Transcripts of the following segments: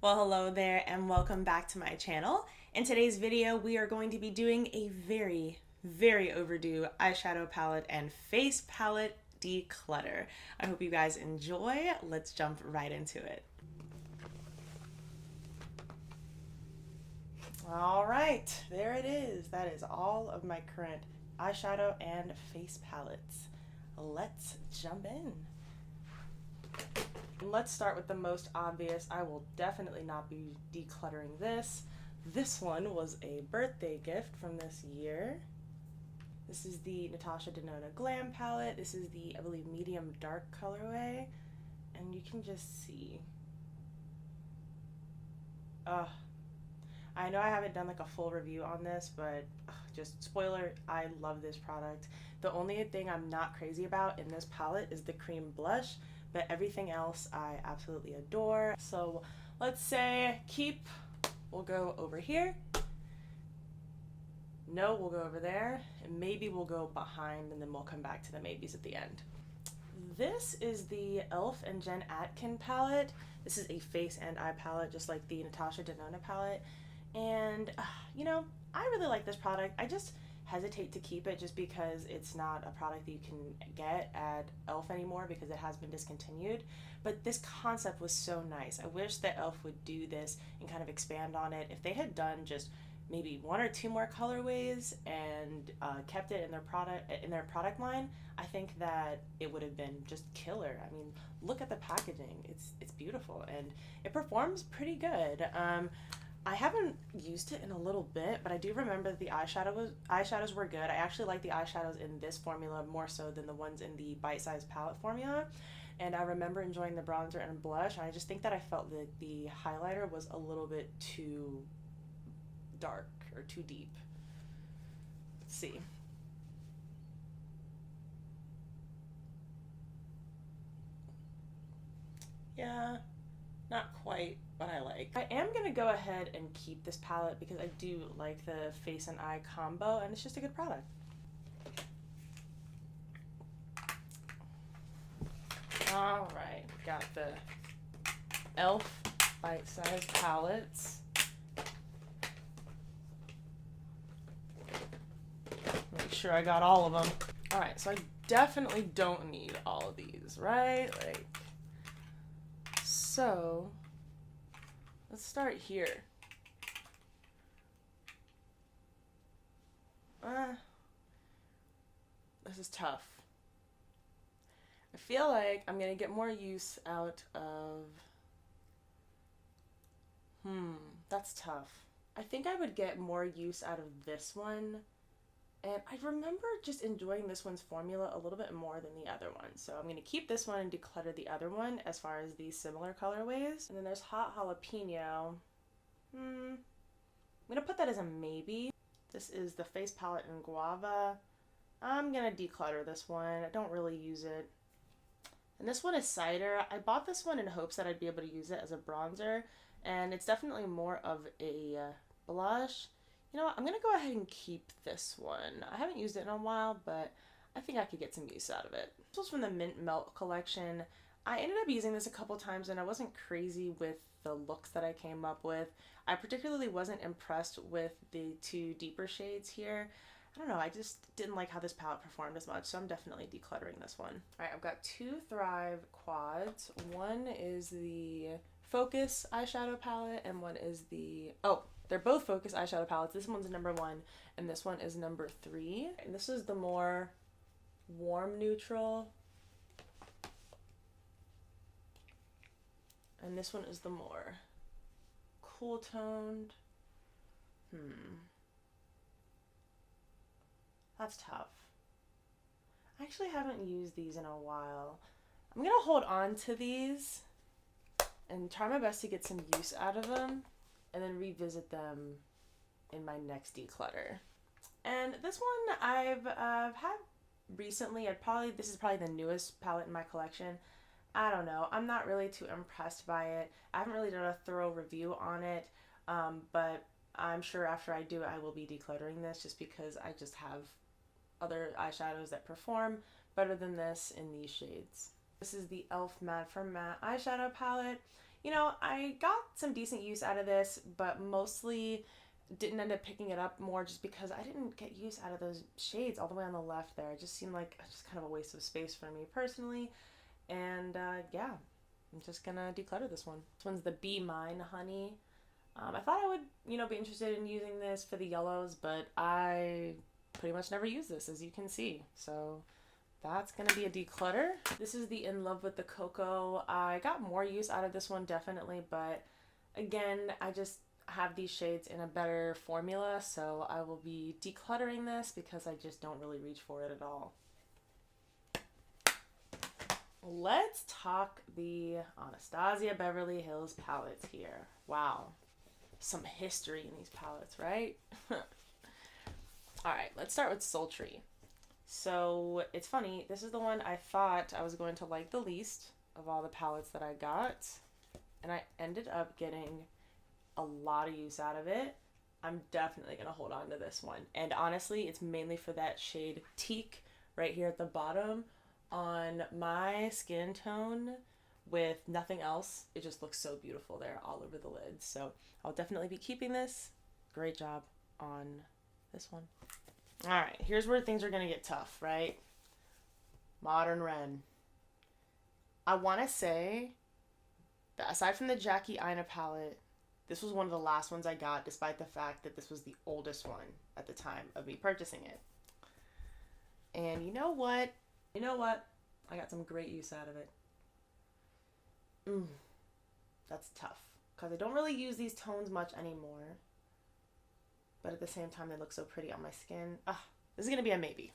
Well, hello there and welcome back to my channel. In today's video, we are going to be doing a very overdue eyeshadow palette and face palette declutter. I hope you guys enjoy. Let's jump right into it. All right, there it is. That is all of my current eyeshadow and face palettes. Let's jump in. Let's start with the most obvious. I will definitely not be decluttering this. This one was a birthday gift from this year. This is the Natasha Denona Glam palette. This is the, I believe, medium dark colorway. And you can just see. I know I haven't done like a full review on this, but just spoiler, I love this product. The only thing I'm not crazy about in this palette is the cream blush, but everything else I absolutely adore. So let's say keep, we'll go over here. No, we'll go over there, and maybe we'll go behind, and then we'll come back to the maybes at the end. This is the e.l.f. and Jen Atkin palette. This is a face and eye palette, just like the Natasha Denona palette. And, you know, I really like this product. I just hesitate to keep it just because it's not a product that you can get at e.l.f. anymore because it has been discontinued. But this concept was so nice. I wish that e.l.f. would do this and kind of expand on it. If they had done just maybe one or two more colorways and kept it in their product line, I think that it would have been just killer. I mean, look at the packaging. It's beautiful and it performs pretty good. I haven't used it in a little bit, but I do remember that the eyeshadows were good. I actually like the eyeshadows in this formula more so than the ones in the bite-sized palette formula. And I remember enjoying the bronzer and blush. And I just think that I felt that the highlighter was a little bit too dark or too deep. Let's see. Yeah, not quite what I like. I am gonna go ahead and keep this palette because I do like the face and eye combo and it's just a good product. All right, we got the e.l.f. bite-sized palettes. Make sure I got all of them. All right, so I definitely don't need all of these, right? Like, so let's start here. This is tough. I feel like I'm gonna get more use out of, that's tough. I think I would get more use out of this one. And I remember just enjoying this one's formula a little bit more than the other one. So I'm going to keep this one and declutter the other one as far as these similar colorways. And then there's Hot Jalapeno. I'm going to put that as a maybe. This is the face palette in Guava. I'm going to declutter this one. I don't really use it. And this one is Cider. I bought this one in hopes that I'd be able to use it as a bronzer. And it's definitely more of a blush. You know what, I'm going to go ahead and keep this one. I haven't used it in a while, but I think I could get some use out of it. This was from the Mint Melt collection. I ended up using this a couple times and I wasn't crazy with the looks that I came up with. I particularly wasn't impressed with the two deeper shades here. I don't know, I just didn't like how this palette performed as much, so I'm definitely decluttering this one. All right, I've got two Thrive quads. One is the Focus eyeshadow palette and one is the, they're both Focus eyeshadow palettes. This one's number 1 and this one is number 3. And this is the more warm neutral. And this one is the more cool toned. That's tough. I actually haven't used these in a while. I'm gonna hold on to these and try my best to get some use out of them and then revisit them in my next declutter. And this one I've had recently. This is probably the newest palette in my collection. I don't know. I'm not really too impressed by it. I haven't really done a thorough review on it, but I'm sure after I do it, I will be decluttering this just because I just have other eyeshadows that perform better than this in these shades. This is the e.l.f. Matte for Matte eyeshadow palette. you know, I got some decent use out of this, but mostly didn't end up picking it up more just because I didn't get use out of those shades all the way on the left there. It just seemed like just kind of a waste of space for me personally. And yeah, I'm just gonna declutter this one. This one's the Be Mine Honey. I thought I would, you know, be interested in using this for the yellows, but I pretty much never use this, as you can see. So that's gonna be a declutter. This is the In Love with the Cocoa. I got more use out of this one, definitely, but again, I just have these shades in a better formula, so I will be decluttering this because I just don't really reach for it at all. Let's talk the Anastasia Beverly Hills palettes here. Wow. Some history in these palettes, right? Alright, let's start with Sultry. So, it's funny, this is the one I thought I was going to like the least of all the palettes that I got, and I ended up getting a lot of use out of it. I'm definitely going to hold on to this one, and honestly, it's mainly for that shade Teak right here at the bottom. On my skin tone with nothing else, it just looks so beautiful there all over the lid. So I'll definitely be keeping this. Great job on this one. All right, here's where things are gonna get tough, right? Modern Ren. I wanna say that aside from the Jackie Aina palette, this was one of the last ones I got, despite the fact that this was the oldest one at the time of me purchasing it. And you know what? I got some great use out of it. That's tough because I don't really use these tones much anymore, but at the same time they look so pretty on my skin. This is gonna be a maybe.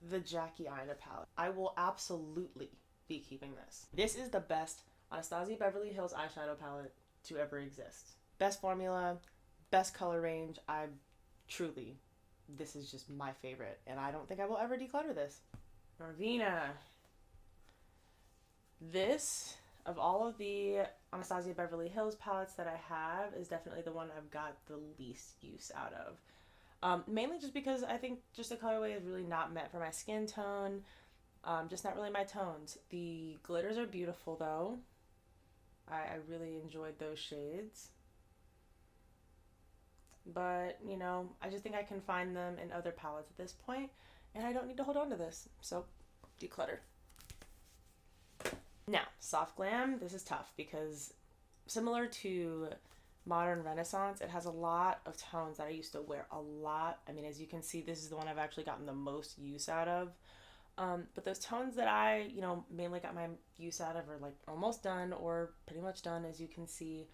The Jackie Aina palette. I will absolutely be keeping this. This is the best Anastasia Beverly Hills eyeshadow palette to ever exist. Best formula, best color range. This is just my favorite, and I don't think I will ever declutter this. Norvina. This, of all of the Anastasia Beverly Hills palettes that I have, is definitely the one I've got the least use out of. Mainly just because I think just the colorway is really not meant for my skin tone. Just not really my tones. The glitters are beautiful, though. I really enjoyed those shades. But, you know, I just think I can find them in other palettes at this point, and I don't need to hold on to this. So, declutter. Now, Soft Glam, this is tough because similar to Modern Renaissance, it has a lot of tones that I used to wear a lot. I mean, as you can see, this is the one I've actually gotten the most use out of. But those tones that I, you know, mainly got my use out of are like almost done or pretty much done, as you can see.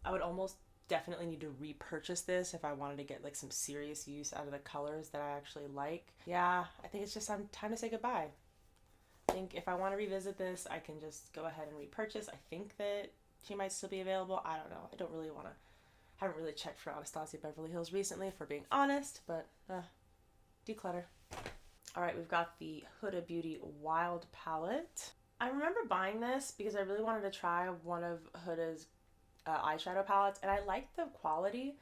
I would almost definitely need to repurchase this if I wanted to get like some serious use out of the colors that I actually like. Yeah, I think it's just time to say goodbye. I think if I want to revisit this, I can just go ahead and repurchase. I think that she might still be available. I don't know. I don't really want to. Haven't really checked for Anastasia Beverly Hills recently, if we're being honest, but declutter. All right, we've got the Huda Beauty Wild palette. I remember buying this because I really wanted to try one of Huda's eyeshadow palettes, and I like the quality,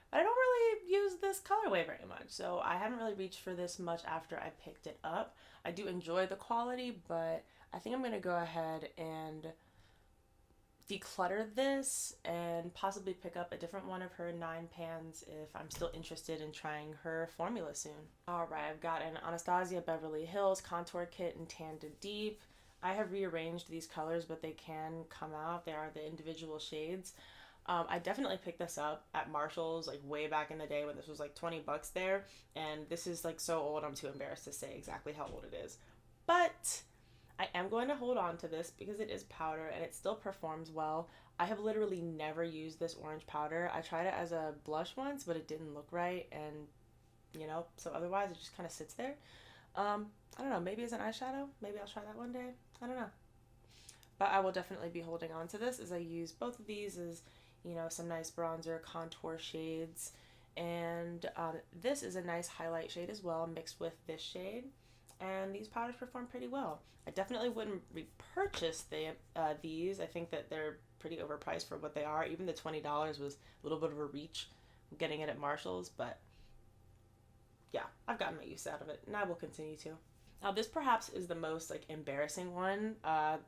but I don't really use this colorway very much, so I haven't really reached for this much after I picked it up. I do enjoy the quality, but I think I'm going to go ahead and declutter this and possibly pick up a different one of her 9 pans if I'm still interested in trying her formula soon. Alright, I've got an Anastasia Beverly Hills contour kit in Tan to Deep. I have rearranged these colors, but they can come out. They are the individual shades. I definitely picked this up at Marshall's like way back in the day when this was like 20 bucks there, and this is like so old I'm too embarrassed to say exactly how old it is. But I am going to hold on to this because it is powder and it still performs well. I have literally never used this orange powder. I tried it as a blush once, but it didn't look right, and you know, so otherwise it just kind of sits there. I don't know, maybe as an eyeshadow, maybe I'll try that one day. I don't know. But I will definitely be holding on to this as I use both of these as, you know, some nice bronzer contour shades. And this is a nice highlight shade as well, mixed with this shade. And these powders perform pretty well. I definitely wouldn't repurchase these. I think that they're pretty overpriced for what they are. Even the $20 was a little bit of a reach getting it at Marshall's, but yeah, I've gotten my use out of it, and I will continue to. Now this perhaps is the most like embarrassing one.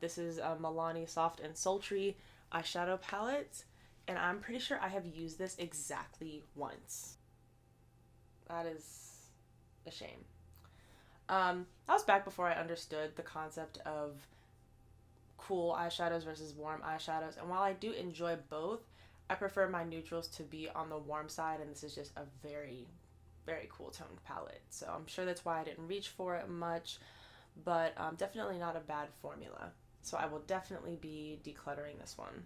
This is a Milani Soft and Sultry eyeshadow palette, and I'm pretty sure I have used this exactly once. That is a shame. That was back before I understood the concept of cool eyeshadows versus warm eyeshadows, and while I do enjoy both, I prefer my neutrals to be on the warm side, and this is just a very, very cool toned palette. So I'm sure that's why I didn't reach for it much, but definitely not a bad formula. So I will definitely be decluttering this one.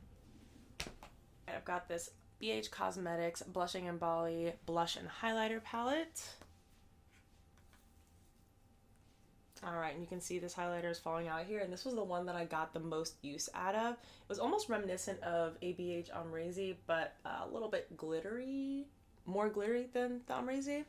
And I've got this BH Cosmetics Blushing and Bali Blush and Highlighter Palette. Alright, and you can see this highlighter is falling out here, and this was the one that I got the most use out of. It was almost reminiscent of ABH Amrezy, but a little bit glittery, more glittery than the Amrezy.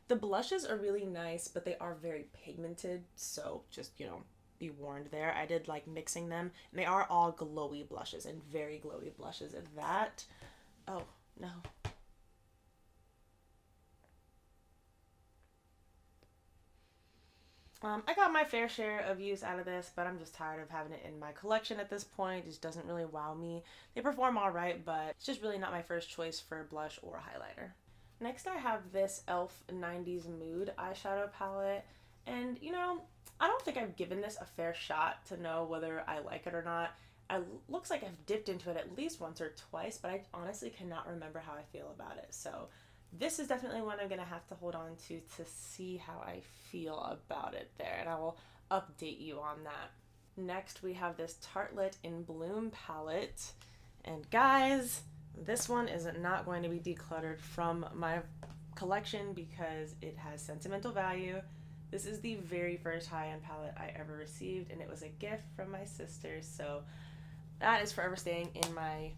The blushes are really nice, but they are very pigmented, so just, you know, be warned there. I did like mixing them, and they are all glowy blushes, and very glowy blushes, and that, oh, no. I got my fair share of use out of this, but I'm just tired of having it in my collection at this point. It just doesn't really wow me. They perform all right, but it's just really not my first choice for blush or highlighter. Next, I have this e.l.f. 90s Mood eyeshadow palette, and you know, I don't think I've given this a fair shot to know whether I like it or not. It looks like I've dipped into it at least once or twice, but I honestly cannot remember how I feel about it. So this is definitely one I'm going to have to hold on to see how I feel about it there, and I will update you on that. Next, we have this Tartelette in Bloom palette, and guys, this one is not going to be decluttered from my collection because it has sentimental value. This is the very first high-end palette I ever received, and it was a gift from my sister, so that is forever staying in my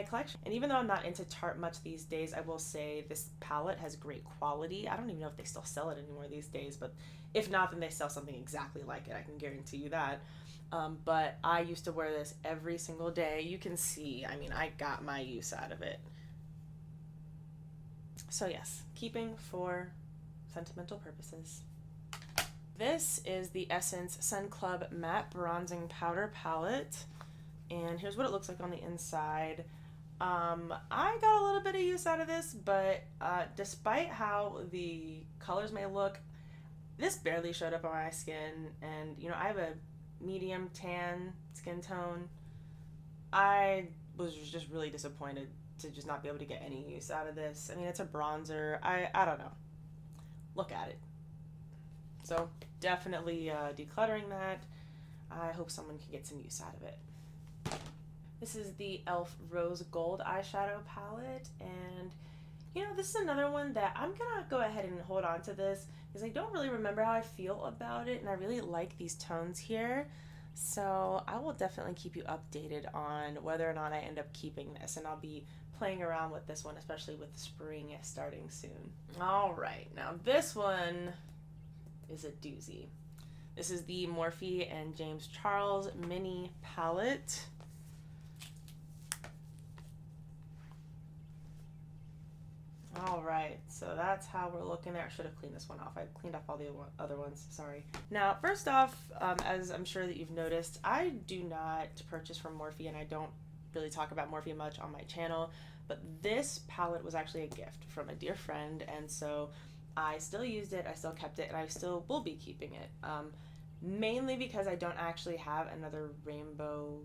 collection. And even though I'm not into Tarte much these days, I will say this palette has great quality. I don't even know if they still sell it anymore these days, but if not, then they sell something exactly like it. I can guarantee you that. But I used to wear this every single day. You can see, I mean, I got my use out of it. So yes, keeping for sentimental purposes. This is the Essence Sun Club Matte Bronzing Powder Palette. And here's what it looks like on the inside. I got a little bit of use out of this, but despite how the colors may look, this barely showed up on my skin. And, you know, I have a medium tan skin tone. I was just really disappointed to just not be able to get any use out of this. I mean, it's a bronzer. I don't know. Look at it. So definitely decluttering that. I hope someone can get some use out of it. This is the e.l.f. Rose Gold eyeshadow palette, and you know, this is another one that I'm gonna go ahead and hold on to this because I don't really remember how I feel about it, and I really like these tones here. So I will definitely keep you updated on whether or not I end up keeping this, and I'll be playing around with this one, especially with spring starting soon. All right, now this one is a doozy. This is the Morphe and James Charles mini palette. All right, so that's how we're looking there. I should have cleaned this one off. I cleaned off all the other ones, sorry. Now, first off, as I'm sure that you've noticed, I do not purchase from Morphe, and I don't really talk about Morphe much on my channel, but this palette was actually a gift from a dear friend, and so I still used it, I still kept it, and I still will be keeping it. Mainly because I don't actually have another rainbow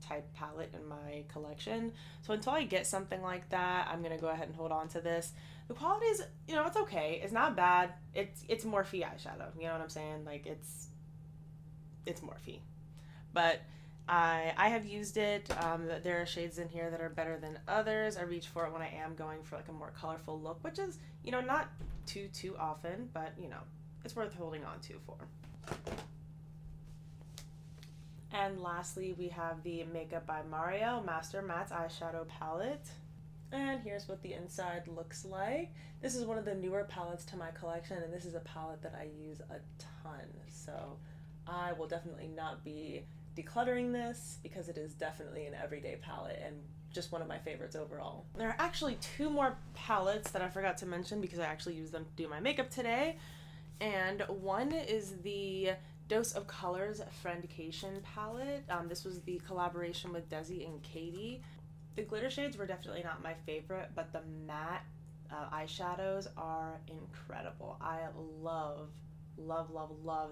type palette in my collection. So until I get something like that, I'm gonna go ahead and hold on to this. The quality is, you know, it's okay. It's not bad. It's Morphe eyeshadow. You know what I'm saying? Like it's Morphe. But I have used it. There are shades in here that are better than others. I reach for it when I am going for like a more colorful look, which is, you know, not too often, but you know, it's worth holding on to for. And lastly, we have the Makeup by Mario Master Mattes Eyeshadow Palette. And here's what the inside looks like. This is one of the newer palettes to my collection, and this is a palette that I use a ton. So I will definitely not be decluttering this because it is definitely an everyday palette and just one of my favorites overall. There are actually two more palettes that I forgot to mention because I actually used them to do my makeup today. And one is the Dose of Colors Friendcation palette. This was the collaboration with Desi and Katie. The glitter shades were definitely not my favorite, but the matte eyeshadows are incredible. I love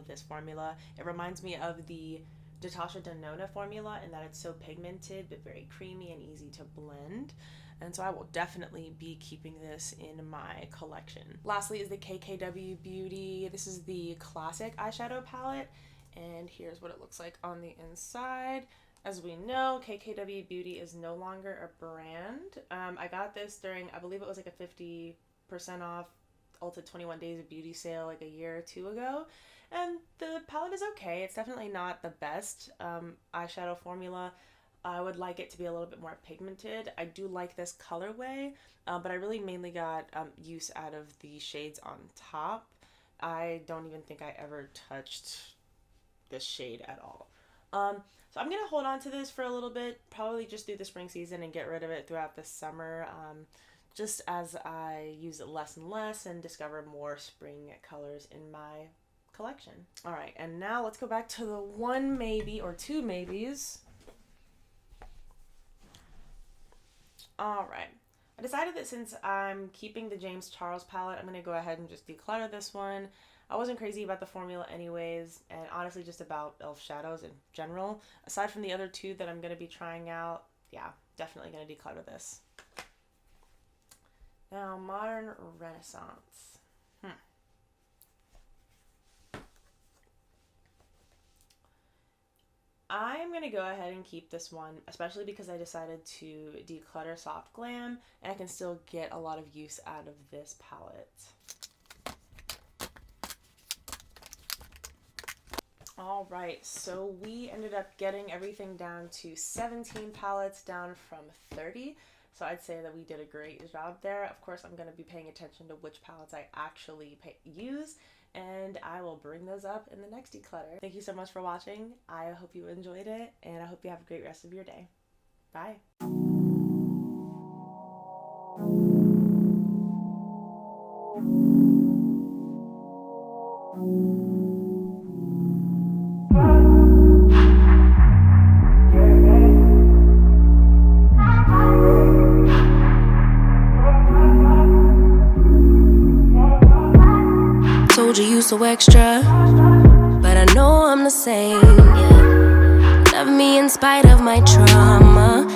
this formula. It reminds me of the Natasha Denona formula in that it's so pigmented but very creamy and easy to blend. And so I will definitely be keeping this in my collection. Lastly is the KKW Beauty. This is the classic eyeshadow palette, and here's what it looks like on the inside. As we know, KKW Beauty is no longer a brand. I got this during, I believe it was like a 50% off ULTA 21 Days of Beauty sale like a year or two ago. And the palette is okay. It's definitely not the best eyeshadow formula. I would like it to be a little bit more pigmented. I do like this colorway, but I really mainly got use out of the shades on top. I don't even think I ever touched this shade at all. So I'm going to hold on to this for a little bit, probably just through the spring season and get rid of it throughout the summer, just as I use it less and less and discover more spring colors in my collection. All right, and now let's go back to the one maybe or two maybes. All right, I decided that since I'm keeping the James Charles palette, I'm going to go ahead and just declutter this one. I wasn't crazy about the formula anyways, and honestly just about e.l.f. shadows in general. Aside from the other two that I'm going to be trying out, yeah, definitely going to declutter this. Now, Modern Renaissance. I'm going to go ahead and keep this one, especially because I decided to declutter Soft Glam, and I can still get a lot of use out of this palette. All right, so we ended up getting everything down to 17 palettes, down from 30. So I'd say that we did a great job there. Of course, I'm going to be paying attention to which palettes I actually use, and I will bring those up in the next declutter. Thank you so much for watching. I hope you enjoyed it, and I hope you have a great rest of your day. Bye. Told you so extra, but I know I'm the same. Yeah. Love me in spite of my trauma.